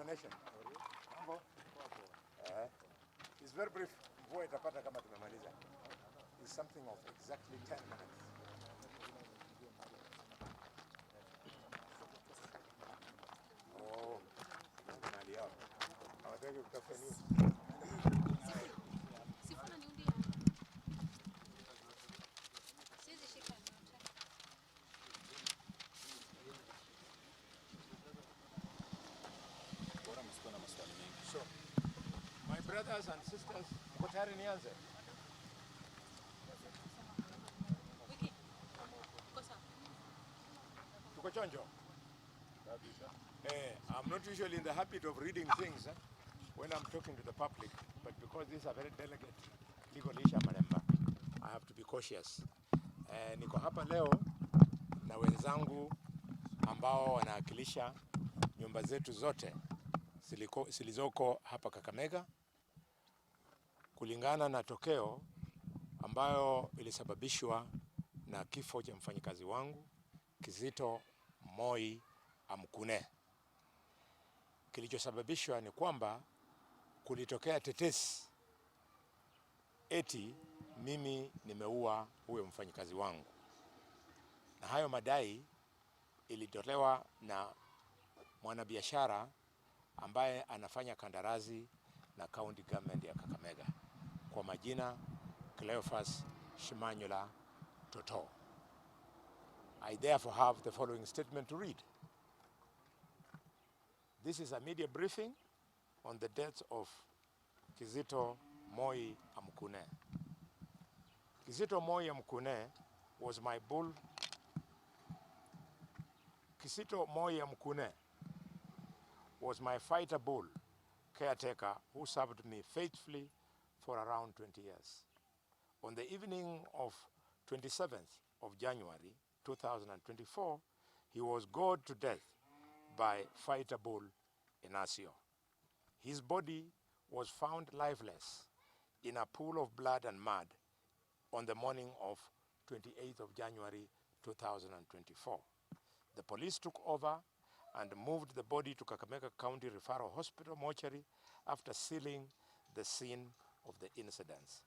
explanation. Mambo? It's very brief. Mvua itapata kama tumemaliza. It's something of exactly 10 minutes. Oh, nali yao. Hawataki kutafuta news. Sifuna niundia. Siwezi shika nota. Bora msikuwe na maswali mengi. So, my brothers and sisters, mko tayari nianze? Wiki. Kosa. Tuko chonjo? I'm not usually in the habit of reading things when I'm talking to the public, but because this is a very delicate legal issue, I have to be cautious. Niko hapa leo na wenzangu ambao wanawakilisha nyumba zetu zote zilizoko hapa Kakamega, kulingana na tokeo ambayo ilisababishwa na kifo cha mfanyikazi wangu Kizito Moi Amkune. Kilichosababishwa ni kwamba kulitokea tetesi eti mimi nimeua huyo mfanyikazi wangu, na hayo madai ilitolewa na mwanabiashara ambaye anafanya kandarasi na county government ya Kakamega kwa majina Cleophas Shimanyula Toto. I therefore have the following statement to read. This is a media briefing on the death of Kizito Moi Amkune. Kizito Moi Amkune was my bull. Kizito Moi Amkune was my fighter bull caretaker who served me faithfully for around 20 years. On the evening of 27th of January 2024, he was gored to death by fighter bull Inacio. His body was found lifeless in a pool of blood and mud on the morning of 28th of January 2024. The police took over and moved the body to Kakamega County Referral Hospital mortuary after sealing the scene of the incidents.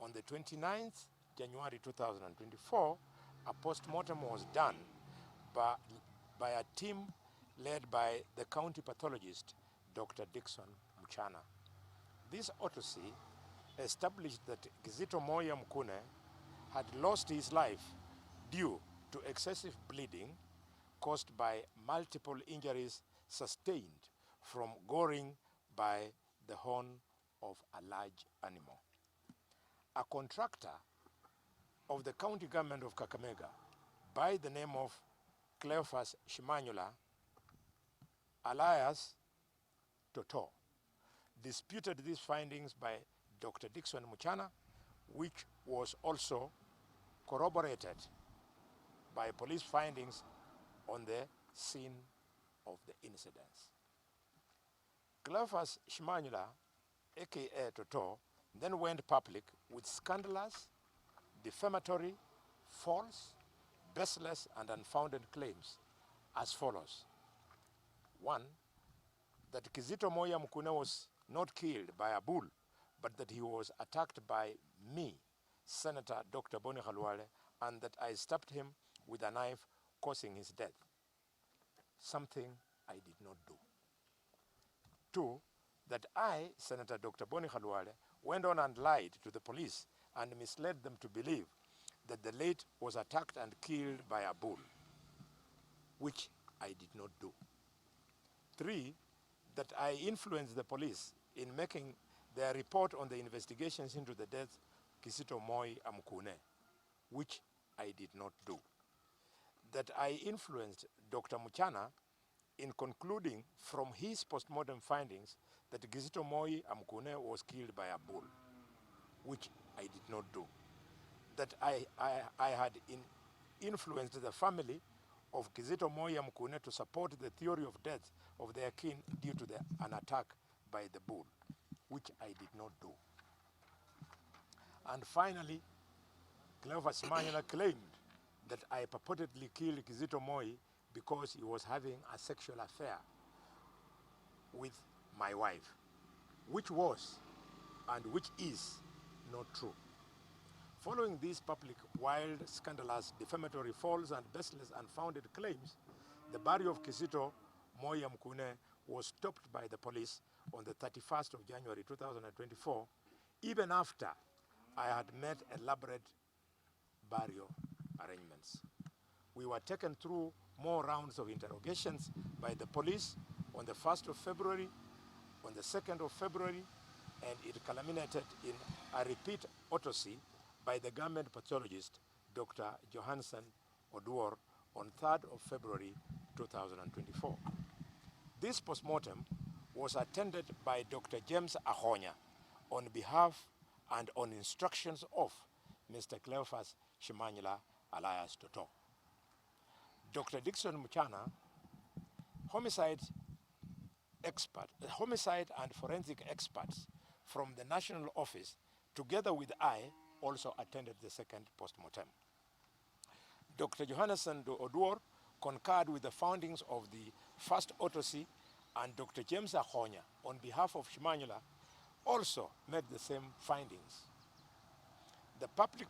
On the 29th January 2024, a post-mortem was done by a team led by the county pathologist, Dr. Dixon Muchana. This autopsy established that Kizito Moi Amkune had lost his life due to excessive bleeding caused by multiple injuries sustained from goring by the horn of a large animal. A contractor of the county government of Kakamega by the name of Cleophas Shimanyula alias Toto disputed these findings by Dr. Dixon Muchana, which was also corroborated by police findings on the scene of the incidents. Cleophas Shimanyula, aka Toto, then went public with scandalous, defamatory, false, baseless, and unfounded claims as follows. 1, that Kizito Moi Amkune was not killed by a bull, but that he was attacked by me, Senator Dr. KHALWALE, and that I stabbed him with a knife, causing his death. Something I did not do. 2, that I, Senator Dr. KHALWALE, went on and lied to the police and misled them to believe that the late was attacked and killed by a bull, which I did not do. 3, that I influenced the police in making their report on the investigations into the death of Kizito Moi Amkune, which I did not do. That I influenced Dr. Muchana in concluding from his postmortem findings that Kizito Moi Amkune was killed by a bull, which I did not do. That I had influenced the family of Kizito Moi Amkune to support the theory of death of their kin due to an attack by the bull, which I did not do. And finally, Cleophas Shimanyula claimed that I purportedly killed Kizito Moi because he was having a sexual affair with my wife, which was and which is not true. Following these public, wild, scandalous, defamatory, false and baseless unfounded claims, the burial of Kizito Moya Mkune was stopped by the police on the 31st of January 2024, even after I had made elaborate burial arrangements. We were taken through more rounds of interrogations by the police on the 1st of February, on the 2nd of February, and it culminated in a repeat autopsy by the government pathologist, Dr. Johansen Oduor, on 3rd of February 2024. This postmortem was attended by Dr. James Ahonya on behalf and on instructions of Mr. Cleophas Shimanyula alias Toto. Dr. Dixon Muchana, homicide and forensic experts from the national office, together with I, also attended the second postmortem. Dr. Johansen Oduor concurred with the findings of the first autopsy, and Dr. James Ahonya, on behalf of Shimanyula, also made the same findings. The public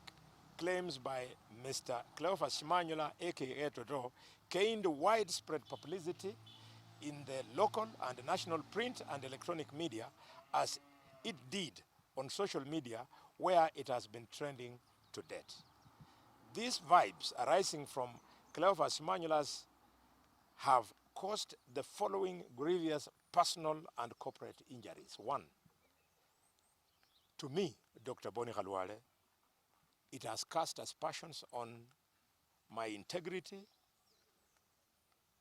claims by Mr. Cleophas Shimanyula, aka Toto, gained widespread publicity in the local and national print and electronic media, as it did on social media, where it has been trending to date. These vibes arising from Cleophas Shimanyula's have caused the following grievous personal and corporate injuries. 1, to me, Dr. Boni KHALWALE, it has cast aspersions on my integrity,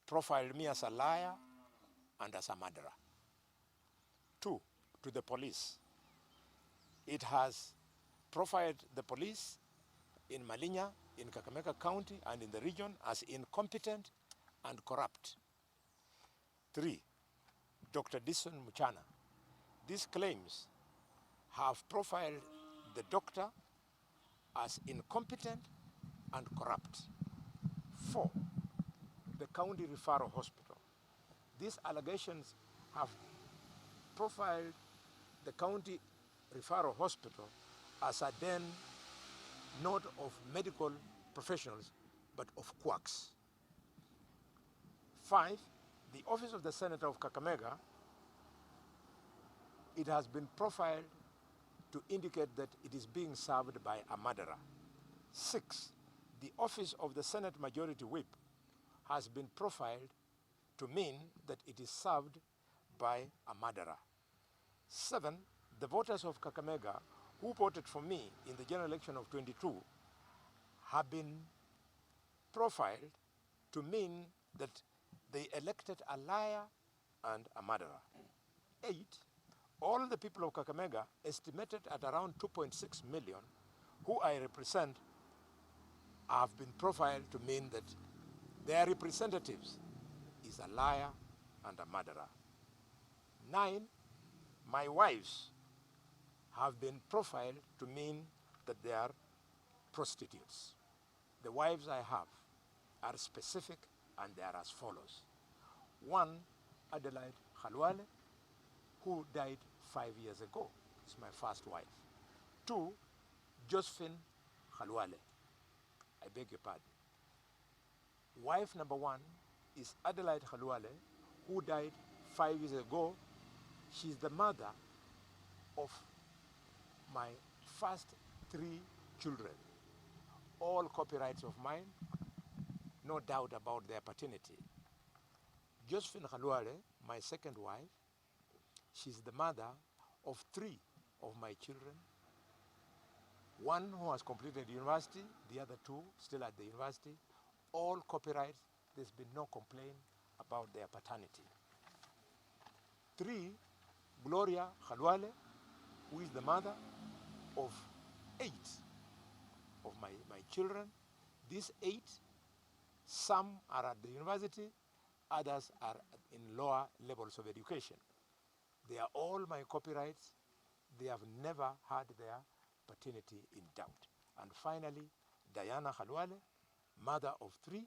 profiled me as a liar and as a murderer. 2, to the police, it has profiled the police in Malinya, in Kakamega County and in the region as incompetent and corrupt. 3, Dr. Dixon Muchana, these claims have profiled the doctor as incompetent and corrupt. 4, the county referral hospital. These allegations have profiled the county referral hospital as a den not of medical professionals, but of quacks. 5, the office of the Senator of Kakamega, it has been profiled to indicate that it is being served by a murderer. 6, the office of the Senate Majority Whip has been profiled to mean that it is served by a murderer. 7, the voters of Kakamega who voted for me in the general election of 22 have been profiled to mean that they elected a liar and a murderer. 8, all the people of Kakamega, estimated at around 2.6 million, who I represent, have been profiled to mean that their representatives is a liar and a murderer. 9, my wives have been profiled to mean that they are prostitutes. The wives I have are specific and they are as follows. 1, Adelaide KHALWALE, who died 5 years ago. It's my first wife. 2, Josephine KHALWALE. I beg your pardon. Wife number 1 is Adelaide KHALWALE, who died 5 years ago. She's the mother of my first 3 children. All copyrights of mine, no doubt about their paternity. Josephine KHALWALE, my second wife, she's the mother of 3 of my children. 1 who has completed university, the other 2 still at the university. All copyrights, there's been no complaint about their paternity. 3, Gloria KHALWALE, who is the mother of 8 of my children. These 8, some are at the university, others are in lower levels of education. They are all my copyrights. They have never had their paternity in doubt. And finally, Diana KHALWALE, mother of 3,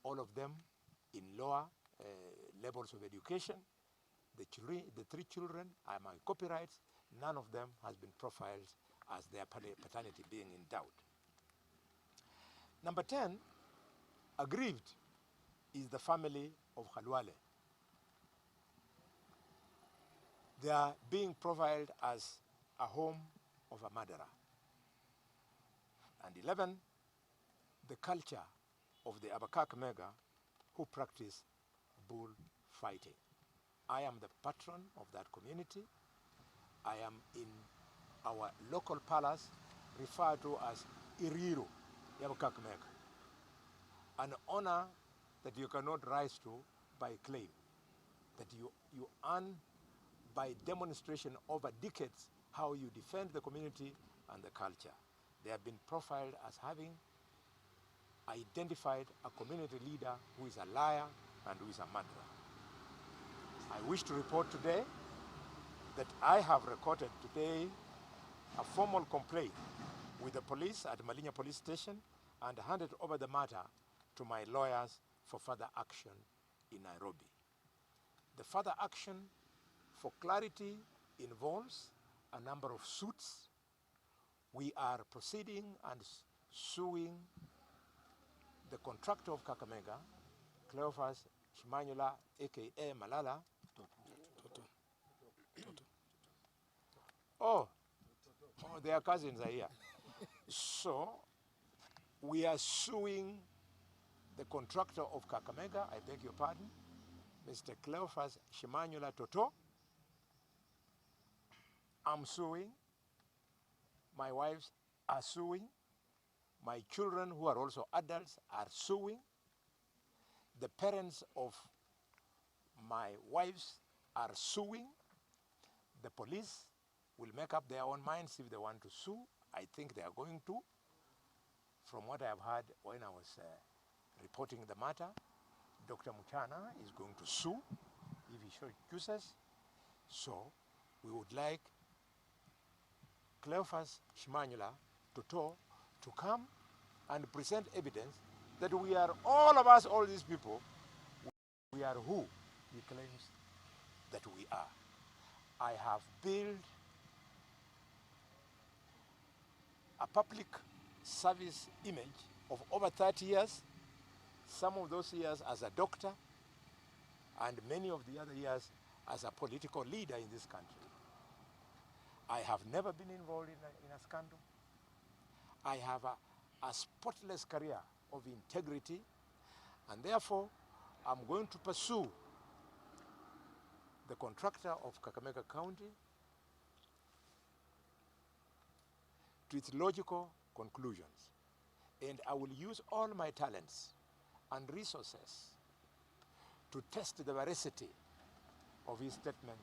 all of them in lower levels of education. The three children are my copyrights. None of them has been profiled as their paternity being in doubt. Number 10, aggrieved is the family of KHALWALE. They are being profiled as a home of a murderer. And 11, the culture of the Kakamega who practice bullfighting. I am the patron of that community. I am in our local palace referred to as Iriru, Kakamega, an honor that you cannot rise to by claim, that you earn by demonstration over decades how you defend the community and the culture. They have been profiled as having identified a community leader who is a liar and who is a murderer. I wish to report today that I have recorded today a formal complaint with the police at Malinya Police Station and handed over the matter to my lawyers for further action in Nairobi. The further action, for clarity, involves a number of suits. We are proceeding and suing the contractor of Kakamega, Cleophas Shimanyula, aka Malala. Oh, their cousins are here. So, we are suing the contractor of Kakamega, I beg your pardon, Mr. Cleophas Shimanyula Toto. I'm suing. My wives are suing. My children, who are also adults, are suing. The parents of my wives are suing. The police will make up their own minds if they want to sue. I think they are going to. From what I have heard when I was reporting the matter, Dr. Muchana is going to sue if he so chooses. So we would like Cleophas Shimanyula Toto to come and present evidence that we are, all of us, all these people, we are who he claims that we are. I have built a public service image of over 30 years, some of those years as a doctor, and many of the other years as a political leader in this country. I have never been involved in a scandal. I have a spotless career of integrity, and therefore I'm going to pursue the contractor of Kakamega County to its logical conclusions. And I will use all my talents and resources to test the veracity of his statement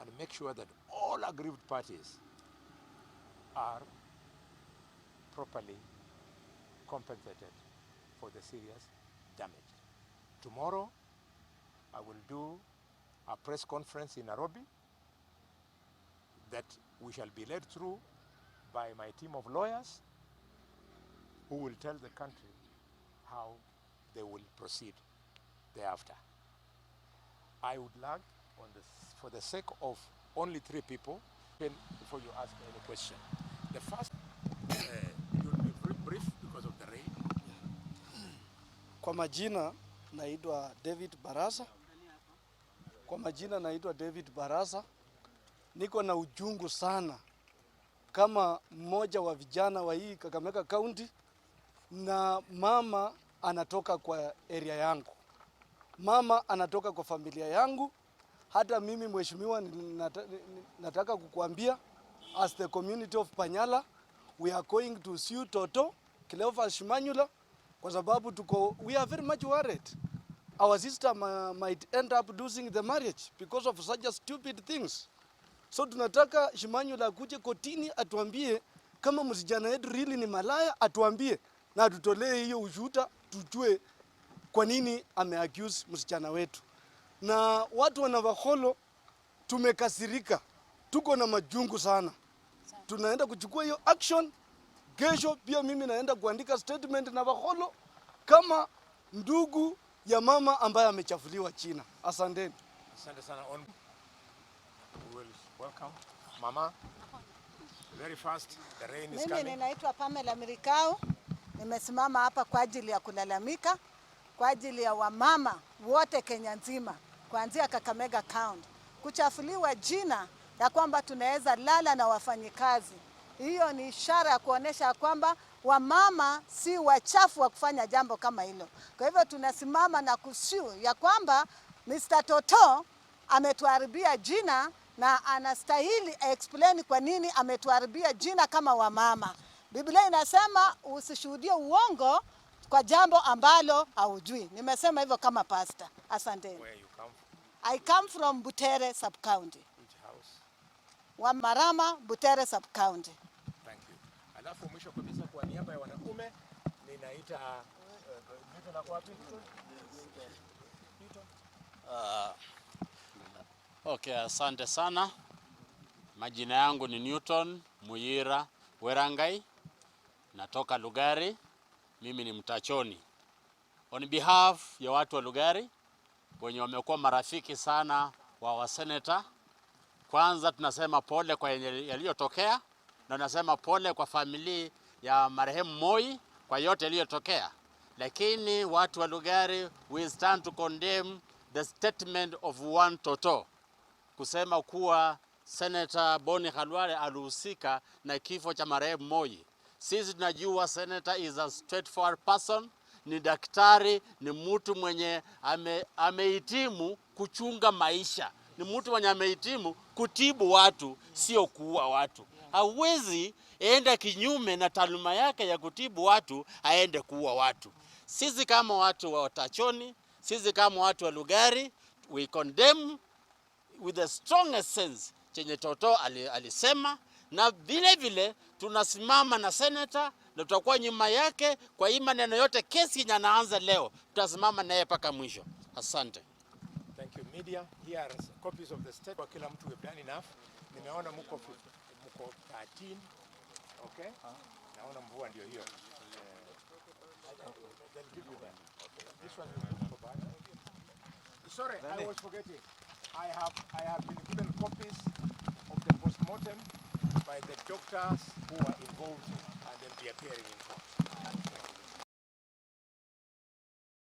and make sure that all aggrieved parties are properly compensated for the serious damage. Tomorrow, I will do a press conference in Nairobi that we shall be led through by my team of lawyers who will tell the country how they will proceed thereafter. I would like, for the sake of only 3 people, before you ask any question. The first, you'll be very brief because of the rain. Kwa majina naitwa David Barasa. Niko na ujungu sana kama mmoja wa vijana wa hii Kakamega County, na mama anatoka kwa area yangu. Mama anatoka kwa familia yangu. Hata mimi mheshimiwa nataka kukuambia, as the community of Panyala, we are going to sue Toto Cleophas Shimanyula kwa sababu we are very much worried. Our sister might end up losing the marriage because of such a stupid things. So tunataka Shimanyula akuje kotini atuambie kama msijana yetu really ni malaya, atuambie na atutolee hiyo ushuhuda tujue kwa nini ameaccuse msichana wetu. Na watu wa Navakholo tumekasirika, tuko na majungu sana. Tunaenda kuchukua hiyo action. Kesho pia mimi naenda kuandika statement Navakholo kama ndugu ya mama ambaye amechafuliwa China. Asanteni. Asante sana. We will welcome Mama. Very fast, the rain is Mimi coming. ninaitwa Pamela Mirikao. Nimesimama hapa kwa ajili ya kulalamika kwa ajili ya wamama wote Kenya nzima kuanzia Kakamega County kuchafuliwa jina ya kwamba tunaweza lala na wafanyikazi. Hiyo ni ishara ya kuonesha kwamba wamama si wachafu wa kufanya jambo kama hilo. Kwa hivyo tunasimama na kusiu ya kwamba Mr. Toto ametuharibia jina na anastahili explain kwa nini ametuharibia jina kama wamama. Biblia inasema usishuhudie uongo kwa jambo ambalo haujui. Nimesema hivyo kama pastor. Asanteni. Where you come from? I come from Butere sub-county. Which house? Wa Marama, Butere sub-county. Thank you. Alafu mwisho kabisa kwa niaba ya wanaume ninaita Newton ako wapi? Okay, asante sana. Majina yangu ni Newton Muyira Werangai. Natoka Lugari. Mimi ni mtachoni. On behalf ya watu wa Lugari wenye wamekuwa marafiki sana wa seneta, kwanza tunasema pole kwa yaliyotokea na tunasema pole kwa familia ya marehemu Moi kwa yote yaliyotokea. Lakini watu wa Lugari, we stand to condemn the statement of one Toto kusema kuwa Senator Boni KHALWALE alihusika na kifo cha marehemu Moi. Sisi tunajua Senator is a straightforward person, ni daktari, ni mtu mwenye amehitimu kuchunga maisha. Ni mtu mwenye amehitimu kutibu watu, sio kuua watu. Hawezi enda kinyume na taaluma yake ya kutibu watu, aende kuua watu. Sisi kama watu wa Tachoni, sisi kama watu wa Lugari, we condemn with the strongest sense chenye Toto alisema, na vile vile tunasimama na senator na tutakuwa nyuma yake kwa hii maneno yote. Kesi inaanza leo, tutasimama naye mpaka mwisho. Asante. Thank you. Media, here are copies of the state. Kwa kila mtu we've done enough. Nimeona mko 13. Okay? Naona mvua ndio hiyo. They'll give you that. This one is for back. Sorry, I was forgetting. I have been given copies of the postmortem by the doctors who are involved and they'll be appearing in court.